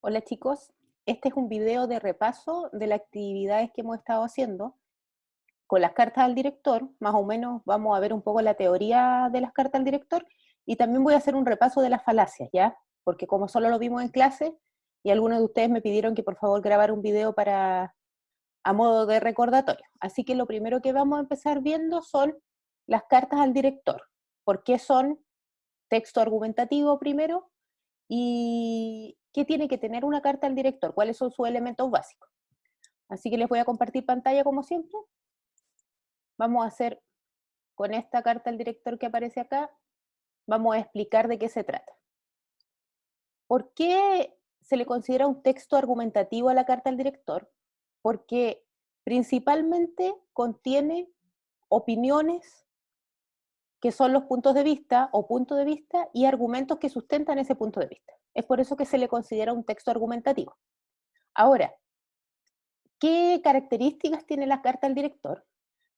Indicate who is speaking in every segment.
Speaker 1: Hola chicos, este es un video de repaso de las actividades que hemos estado haciendo con las cartas al director. Más o menos vamos a ver un poco la teoría de las cartas al director y también voy a hacer un repaso de las falacias, ¿ya? Porque como solo lo vimos en clase y algunos de ustedes me pidieron que por favor grabara un video a modo de recordatorio. Así que lo primero que vamos a empezar viendo son las cartas al director. ¿Por qué son texto argumentativo primero? ¿Y qué tiene que tener una carta al director? ¿Cuáles son sus elementos básicos? Así que les voy a compartir pantalla como siempre. Vamos a hacer con esta carta al director que aparece acá, vamos a explicar de qué se trata. ¿Por qué se le considera un texto argumentativo a la carta al director? Porque principalmente contiene opiniones que son los puntos de vista o punto de vista y argumentos que sustentan ese punto de vista. Es por eso que se le considera un texto argumentativo. Ahora, ¿qué características tiene la carta al director?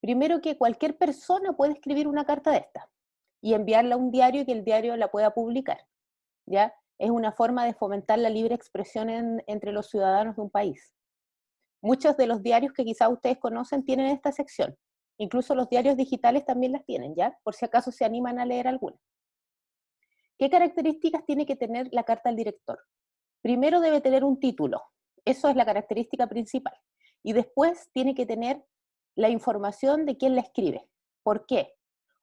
Speaker 1: Primero, que cualquier persona puede escribir una carta de esta y enviarla a un diario y que el diario la pueda publicar, ¿ya? Es una forma de fomentar la libre expresión entre los ciudadanos de un país. Muchos de los diarios que quizá ustedes conocen tienen esta sección. Incluso los diarios digitales también las tienen, ¿ya? Por si acaso se animan a leer alguna. ¿Qué características tiene que tener la carta al director? Primero debe tener un título, eso es la característica principal. Y después tiene que tener la información de quién la escribe. ¿Por qué?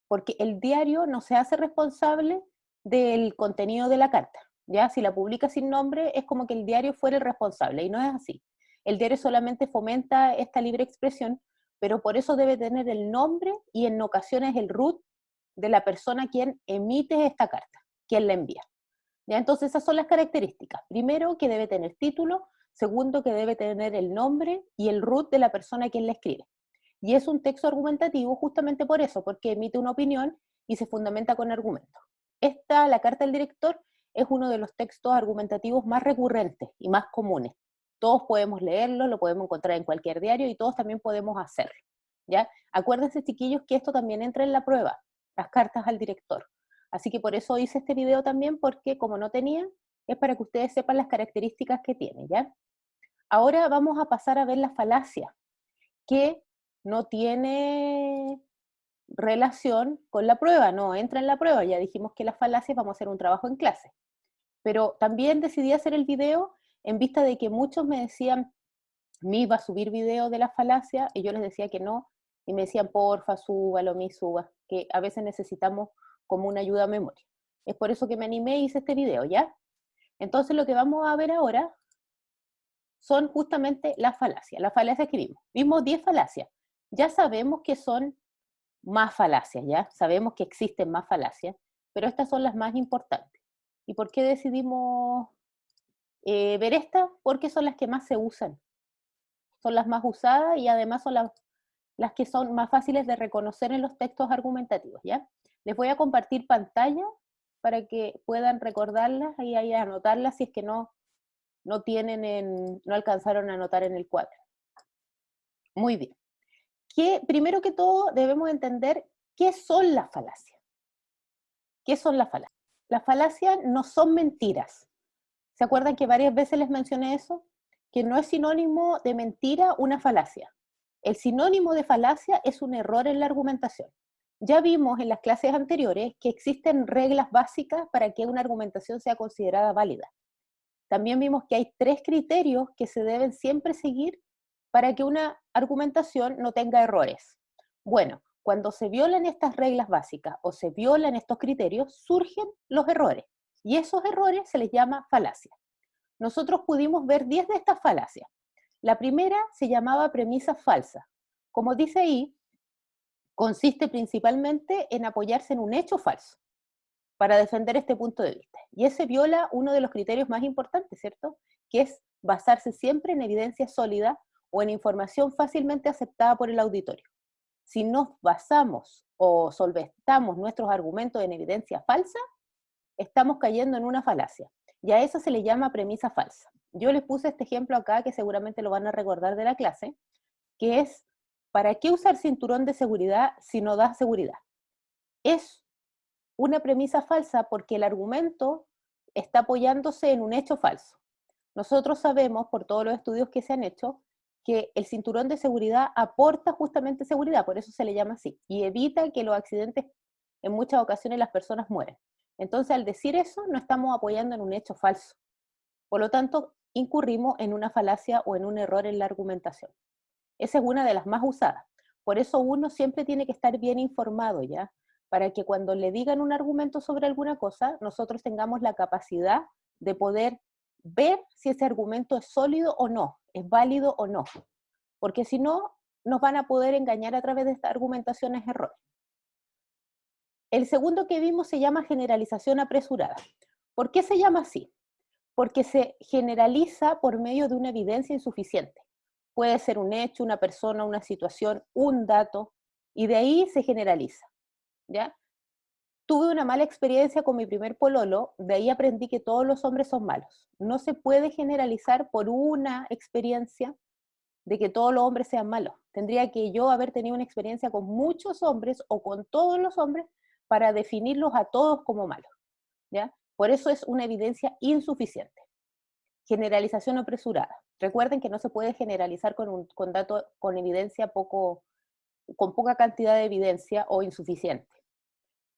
Speaker 1: Porque el diario no se hace responsable del contenido de la carta. ¿Ya? Si la publica sin nombre, es como que el diario fuera el responsable, y no es así. El diario solamente fomenta esta libre expresión, pero por eso debe tener el nombre y en ocasiones el root de la persona quien emite esta carta, quien la envía. ¿Ya? Entonces esas son las características. Primero, que debe tener título. Segundo, que debe tener el nombre y el root de la persona a quien la escribe. Y es un texto argumentativo justamente por eso, porque emite una opinión y se fundamenta con argumentos. La carta del director, es uno de los textos argumentativos más recurrentes y más comunes. Todos podemos leerlo, lo podemos encontrar en cualquier diario y todos también podemos hacerlo. ¿Ya? Acuérdense, chiquillos, que esto también entra en la prueba, las cartas al director. Así que por eso hice este video también, porque como no tenía, es para que ustedes sepan las características que tiene, ¿ya? Ahora vamos a pasar a ver la falacia, que no tiene relación con la prueba, no entra en la prueba. Ya dijimos que las falacias vamos a hacer un trabajo en clase. Pero también decidí hacer el video en vista de que muchos me decían, me iba a subir video de la falacia, y yo les decía que no, y me decían, porfa, súbalo, suba, que a veces necesitamos como una ayuda a memoria. Es por eso que me animé y hice este video, ¿ya? Entonces lo que vamos a ver ahora son justamente las falacias. Las falacias que vimos. Vimos 10 falacias. Ya sabemos que son más falacias, ¿ya? Sabemos que existen más falacias, pero estas son las más importantes. ¿Y por qué decidimos ver estas? Porque son las que más se usan. Son las más usadas y además son las que son más fáciles de reconocer en los textos argumentativos, ¿ya? Les voy a compartir pantalla para que puedan recordarlas y ahí anotarlas si es que no alcanzaron a anotar en el cuadro. Muy bien. Primero que todo debemos entender qué son las falacias. ¿Qué son las falacias? Las falacias no son mentiras. ¿Se acuerdan que varias veces les mencioné eso? Que no es sinónimo de mentira una falacia. El sinónimo de falacia es un error en la argumentación. Ya vimos en las clases anteriores que existen reglas básicas para que una argumentación sea considerada válida. También vimos que hay 3 criterios que se deben siempre seguir para que una argumentación no tenga errores. Bueno, cuando se violan estas reglas básicas o se violan estos criterios, surgen los errores. Y esos errores se les llama falacia. Nosotros pudimos ver 10 de estas falacias. La primera se llamaba premisa falsa. Como dice ahí, consiste principalmente en apoyarse en un hecho falso para defender este punto de vista. Y ese viola uno de los criterios más importantes, ¿cierto? Que es basarse siempre en evidencia sólida o en información fácilmente aceptada por el auditorio. Si nos basamos o solventamos nuestros argumentos en evidencia falsa, estamos cayendo en una falacia. Y a eso se le llama premisa falsa. Yo les puse este ejemplo acá, que seguramente lo van a recordar de la clase, que es, ¿para qué usar cinturón de seguridad si no da seguridad? Es una premisa falsa porque el argumento está apoyándose en un hecho falso. Nosotros sabemos, por todos los estudios que se han hecho, que el cinturón de seguridad aporta justamente seguridad, por eso se le llama así, y evita que los accidentes, en muchas ocasiones las personas mueren. Entonces, al decir eso, no estamos apoyando en un hecho falso. Por lo tanto, incurrimos en una falacia o en un error en la argumentación. Esa es una de las más usadas. Por eso uno siempre tiene que estar bien informado, ¿ya? Para que cuando le digan un argumento sobre alguna cosa, nosotros tengamos la capacidad de poder ver si ese argumento es sólido o no, es válido o no. Porque si no, nos van a poder engañar a través de estas argumentaciones erróneas. El segundo que vimos se llama generalización apresurada. ¿Por qué se llama así? Porque se generaliza por medio de una evidencia insuficiente. Puede ser un hecho, una persona, una situación, un dato, y de ahí se generaliza, ¿ya? Tuve una mala experiencia con mi primer pololo, de ahí aprendí que todos los hombres son malos. No se puede generalizar por una experiencia de que todos los hombres sean malos. Tendría que yo haber tenido una experiencia con muchos hombres o con todos los hombres para definirlos a todos como malos, ¿ya? Por eso es una evidencia insuficiente. Generalización apresurada. Recuerden que no se puede generalizar con datos con evidencia con poca cantidad de evidencia o insuficiente.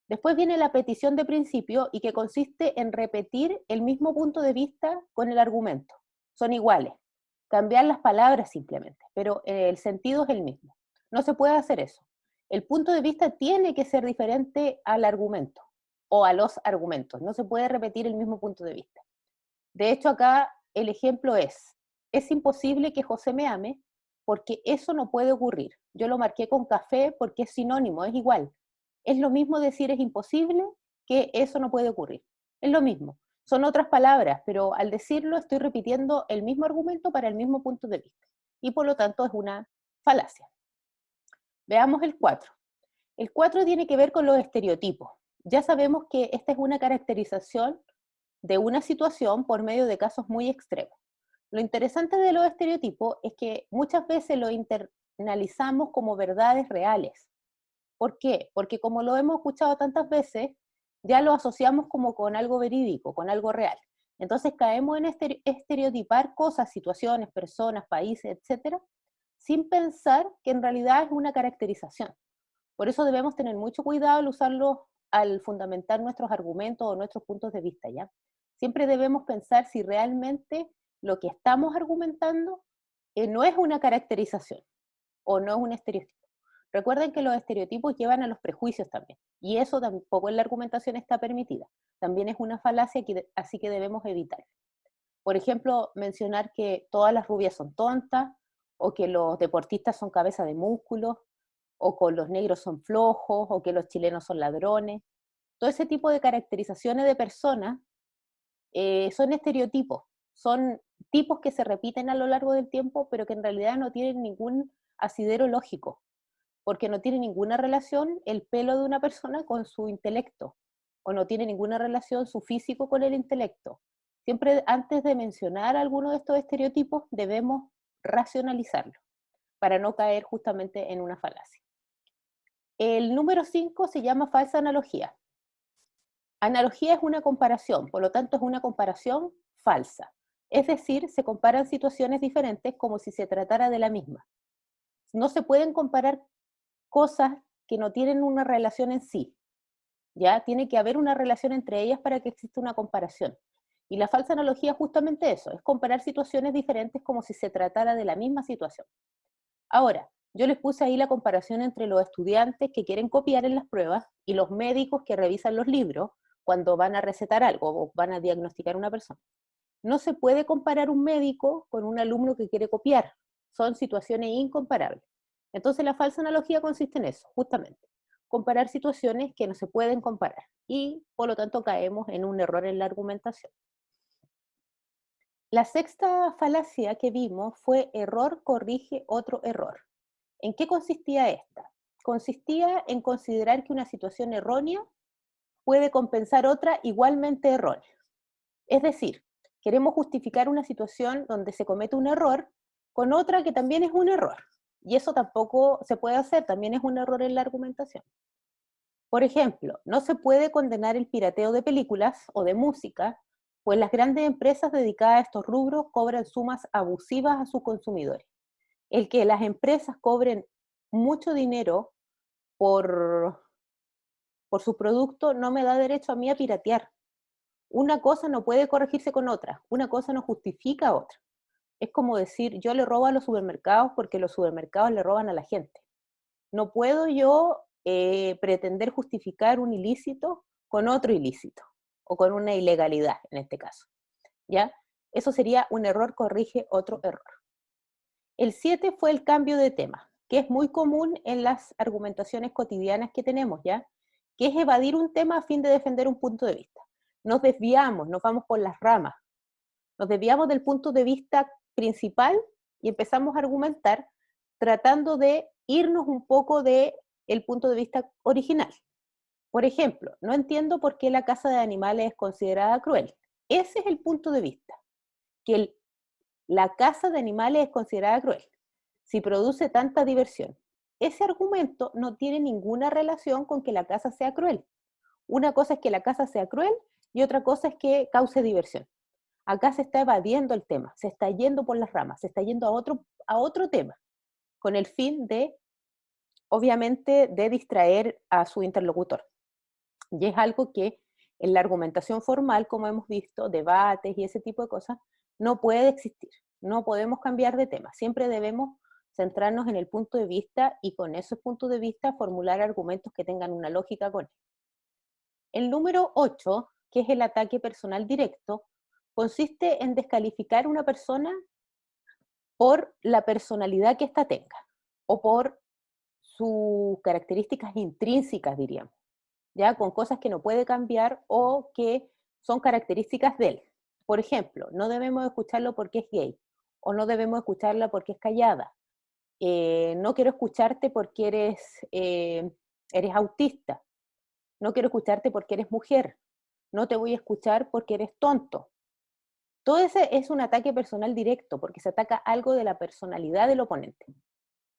Speaker 1: Después viene la petición de principio y que consiste en repetir el mismo punto de vista con el argumento. Son iguales. Cambiar las palabras simplemente, pero el sentido es el mismo. No se puede hacer eso. El punto de vista tiene que ser diferente al argumento o a los argumentos. No se puede repetir el mismo punto de vista. De hecho, acá el ejemplo es imposible que José me ame porque eso no puede ocurrir. Yo lo marqué con café porque es sinónimo, es igual. Es lo mismo decir es imposible que eso no puede ocurrir. Es lo mismo. Son otras palabras, pero al decirlo estoy repitiendo el mismo argumento para el mismo punto de vista. Y por lo tanto es una falacia. Veamos el 4. El 4 tiene que ver con los estereotipos. Ya sabemos que esta es una caracterización de una situación por medio de casos muy extremos. Lo interesante de los estereotipos es que muchas veces lo internalizamos como verdades reales. ¿Por qué? Porque como lo hemos escuchado tantas veces, ya lo asociamos como con algo verídico, con algo real. Entonces caemos en estereotipar cosas, situaciones, personas, países, etcétera, sin pensar que en realidad es una caracterización. Por eso debemos tener mucho cuidado al usarlo al fundamentar nuestros argumentos o nuestros puntos de vista, ¿ya? Siempre debemos pensar si realmente lo que estamos argumentando no es una caracterización o no es un estereotipo. Recuerden que los estereotipos llevan a los prejuicios también, y eso tampoco en la argumentación está permitida. También es una falacia, así que debemos evitar. Por ejemplo, mencionar que todas las rubias son tontas, o que los deportistas son cabeza de músculos, o que los negros son flojos, o que los chilenos son ladrones. Todo ese tipo de caracterizaciones de personas son estereotipos, son tipos que se repiten a lo largo del tiempo, pero que en realidad no tienen ningún asidero lógico, porque no tiene ninguna relación el pelo de una persona con su intelecto, o no tiene ninguna relación su físico con el intelecto. Siempre antes de mencionar alguno de estos estereotipos debemos racionalizarlo, para no caer justamente en una falacia. El número 5 se llama falsa analogía. Analogía es una comparación, por lo tanto es una comparación falsa. Es decir, se comparan situaciones diferentes como si se tratara de la misma. No se pueden comparar cosas que no tienen una relación en sí. Ya tiene que haber una relación entre ellas para que exista una comparación. Y la falsa analogía es justamente eso, es comparar situaciones diferentes como si se tratara de la misma situación. Ahora, yo les puse ahí la comparación entre los estudiantes que quieren copiar en las pruebas y los médicos que revisan los libros cuando van a recetar algo o van a diagnosticar a una persona. No se puede comparar un médico con un alumno que quiere copiar. Son situaciones incomparables. Entonces la falsa analogía consiste en eso, justamente. Comparar situaciones que no se pueden comparar. Y por lo tanto caemos en un error en la argumentación. La sexta falacia que vimos fue error corrige otro error. ¿En qué consistía esta? Consistía en considerar que una situación errónea puede compensar otra igualmente errónea. Es decir, queremos justificar una situación donde se comete un error con otra que también es un error. Y eso tampoco se puede hacer, también es un error en la argumentación. Por ejemplo, no se puede condenar el pirateo de películas o de música Pues las grandes empresas dedicadas a estos rubros cobran sumas abusivas a sus consumidores. El que las empresas cobren mucho dinero por, por su producto no me da derecho a mí a piratear. Una cosa no puede corregirse con otra, una cosa no justifica otra. Es como decir, yo le robo a los supermercados porque los supermercados le roban a la gente. No puedo yo pretender justificar un ilícito con otro ilícito, o con una ilegalidad en este caso, ¿ya? Eso sería un error corrige otro error. El 7 fue el cambio de tema, que es muy común en las argumentaciones cotidianas que tenemos, ¿ya? Que es evadir un tema a fin de defender un punto de vista. Nos desviamos, nos vamos por las ramas, nos desviamos del punto de vista principal y empezamos a argumentar tratando de irnos un poco del punto de vista original. Por ejemplo, no entiendo por qué la caza de animales es considerada cruel. Ese es el punto de vista, que la caza de animales es considerada cruel, si produce tanta diversión. Ese argumento no tiene ninguna relación con que la caza sea cruel. Una cosa es que la caza sea cruel y otra cosa es que cause diversión. Acá se está evadiendo el tema, se está yendo por las ramas, se está yendo a otro tema, con el fin de, obviamente, de distraer a su interlocutor. Y es algo que en la argumentación formal, como hemos visto, debates y ese tipo de cosas, no puede existir. No podemos cambiar de tema. Siempre debemos centrarnos en el punto de vista y con esos puntos de vista formular argumentos que tengan una lógica con él. El número 8, que es el ataque personal directo, consiste en descalificar a una persona por la personalidad que ésta tenga o por sus características intrínsecas, diríamos, ya con cosas que no puede cambiar o que son características de él. Por ejemplo, no debemos escucharlo porque es gay, o no debemos escucharla porque es callada. No quiero escucharte porque eres autista. No quiero escucharte porque eres mujer. No te voy a escuchar porque eres tonto. Todo ese es un ataque personal directo, porque se ataca algo de la personalidad del oponente.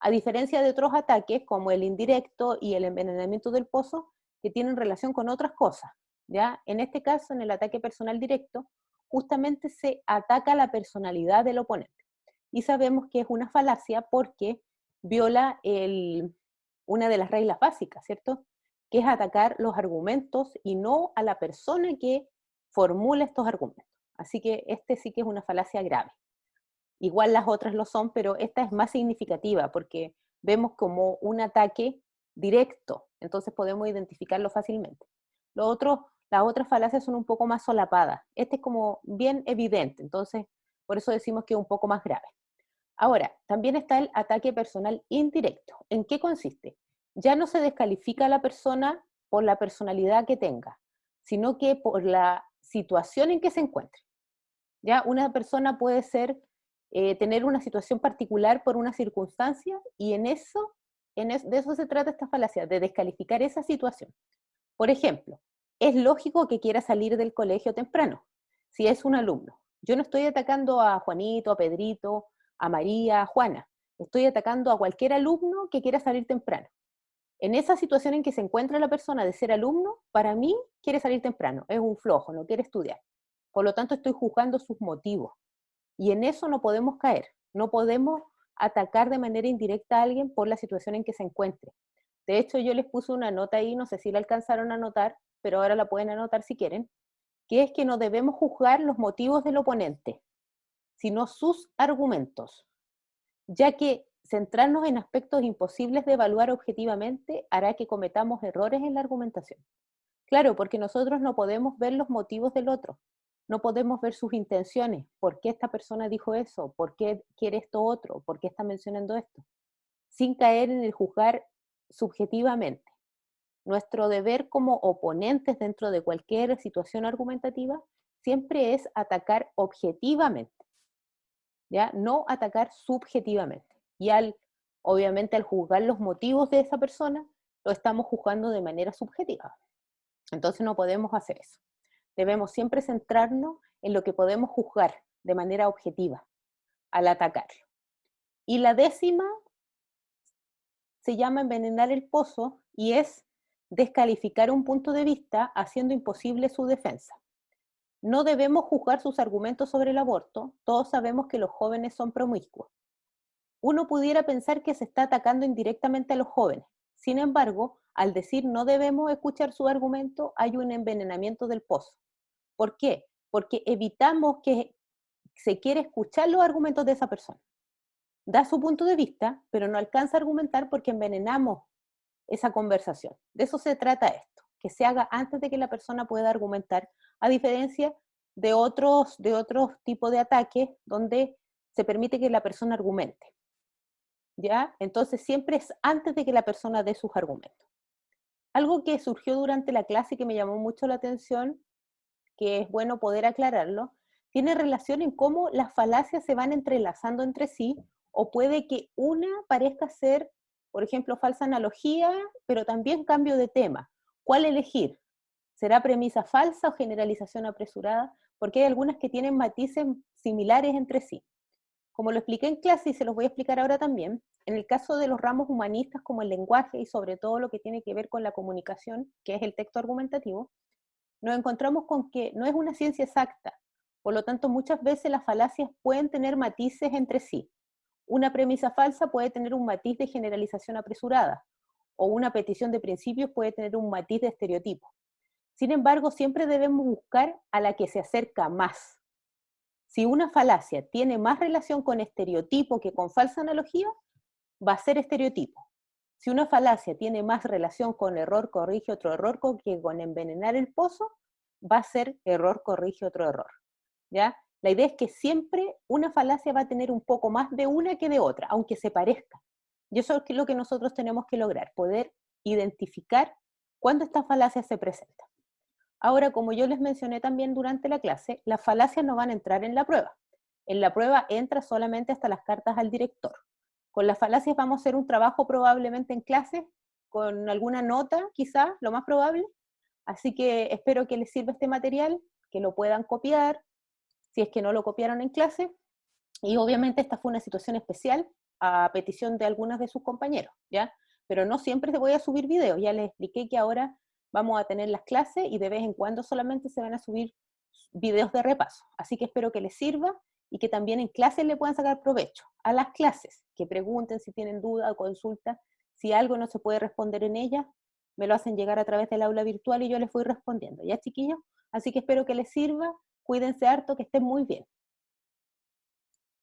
Speaker 1: A diferencia de otros ataques, como el indirecto y el envenenamiento del pozo, que tienen relación con otras cosas, ¿ya? En este caso, en el ataque personal directo, justamente se ataca la personalidad del oponente. Y sabemos que es una falacia porque viola una de las reglas básicas, ¿cierto? Que es atacar los argumentos y no a la persona que formula estos argumentos. Así que este sí que es una falacia grave. Igual las otras lo son, pero esta es más significativa porque vemos como un ataque directo, entonces podemos identificarlo fácilmente. Las otras falacias son un poco más solapadas. Este es como bien evidente, entonces por eso decimos que es un poco más grave. Ahora, también está el ataque personal indirecto. ¿En qué consiste? Ya no se descalifica a la persona por la personalidad que tenga, sino que por la situación en que se encuentre. ¿Ya? Una persona puede tener una situación particular por una circunstancia y de eso se trata esta falacia, de descalificar esa situación. Por ejemplo, es lógico que quiera salir del colegio temprano, si es un alumno. Yo no estoy atacando a Juanito, a Pedrito, a María, a Juana. Estoy atacando a cualquier alumno que quiera salir temprano. En esa situación en que se encuentra la persona de ser alumno, para mí quiere salir temprano, es un flojo, no quiere estudiar. Por lo tanto, estoy juzgando sus motivos. Y en eso no podemos caer. No podemos atacar de manera indirecta a alguien por la situación en que se encuentre. De hecho, yo les puse una nota ahí, no sé si la alcanzaron a anotar, pero ahora la pueden anotar si quieren, que es que no debemos juzgar los motivos del oponente, sino sus argumentos, ya que centrarnos en aspectos imposibles de evaluar objetivamente hará que cometamos errores en la argumentación. Claro, porque nosotros no podemos ver los motivos del otro, no podemos ver sus intenciones, por qué esta persona dijo eso, por qué quiere esto otro, por qué está mencionando esto, sin caer en el juzgar subjetivamente. Nuestro deber como oponentes dentro de cualquier situación argumentativa siempre es atacar objetivamente, ¿ya? No atacar subjetivamente. Y obviamente al juzgar los motivos de esa persona, lo estamos juzgando de manera subjetiva. Entonces no podemos hacer eso. Debemos siempre centrarnos en lo que podemos juzgar de manera objetiva al atacarlo. Y la 10ª se llama envenenar el pozo y es descalificar un punto de vista haciendo imposible su defensa. No debemos juzgar sus argumentos sobre el aborto, todos sabemos que los jóvenes son promiscuos. Uno pudiera pensar que se está atacando indirectamente a los jóvenes. Sin embargo, al decir no debemos escuchar su argumento, hay un envenenamiento del pozo. ¿Por qué? Porque evitamos que se quiera escuchar los argumentos de esa persona. Da su punto de vista, pero no alcanza a argumentar porque envenenamos esa conversación. De eso se trata esto, que se haga antes de que la persona pueda argumentar, a diferencia de otros tipos de ataques donde se permite que la persona argumente. ¿Ya? Entonces siempre es antes de que la persona dé sus argumentos. Algo que surgió durante la clase y que me llamó mucho la atención, que es bueno poder aclararlo, tiene relación en cómo las falacias se van entrelazando entre sí, o puede que una parezca ser, por ejemplo, falsa analogía, pero también cambio de tema. ¿Cuál elegir? ¿Será premisa falsa o generalización apresurada? Porque hay algunas que tienen matices similares entre sí. Como lo expliqué en clase y se los voy a explicar ahora también, en el caso de los ramos humanistas como el lenguaje y sobre todo lo que tiene que ver con la comunicación, que es el texto argumentativo, nos encontramos con que no es una ciencia exacta, por lo tanto muchas veces las falacias pueden tener matices entre sí. Una premisa falsa puede tener un matiz de generalización apresurada, o una petición de principios puede tener un matiz de estereotipo. Sin embargo, siempre debemos buscar a la que se acerca más. Si una falacia tiene más relación con estereotipo que con falsa analogía, va a ser estereotipo. Si una falacia tiene más relación con error, corrige otro error que con envenenar el pozo, va a ser error, corrige otro error. ¿Ya? La idea es que siempre una falacia va a tener un poco más de una que de otra, aunque se parezca. Y eso es lo que nosotros tenemos que lograr, poder identificar cuándo estas falacias se presentan. Ahora, como yo les mencioné también durante la clase, las falacias no van a entrar en la prueba. En la prueba entra solamente hasta las cartas al director. Con las falacias vamos a hacer un trabajo probablemente en clase, con alguna nota quizá, lo más probable. Así que espero que les sirva este material, que lo puedan copiar, si es que no lo copiaron en clase. Y obviamente esta fue una situación especial a petición de algunos de sus compañeros, ¿ya? Pero no siempre te voy a subir videos, ya les expliqué que ahora vamos a tener las clases y de vez en cuando solamente se van a subir videos de repaso. Así que espero que les sirva y que también en clases le puedan sacar provecho a las clases, que pregunten si tienen duda o consulta, si algo no se puede responder en ellas, me lo hacen llegar a través del aula virtual y yo les voy respondiendo, ¿ya chiquillos? Así que espero que les sirva, cuídense harto, que estén muy bien.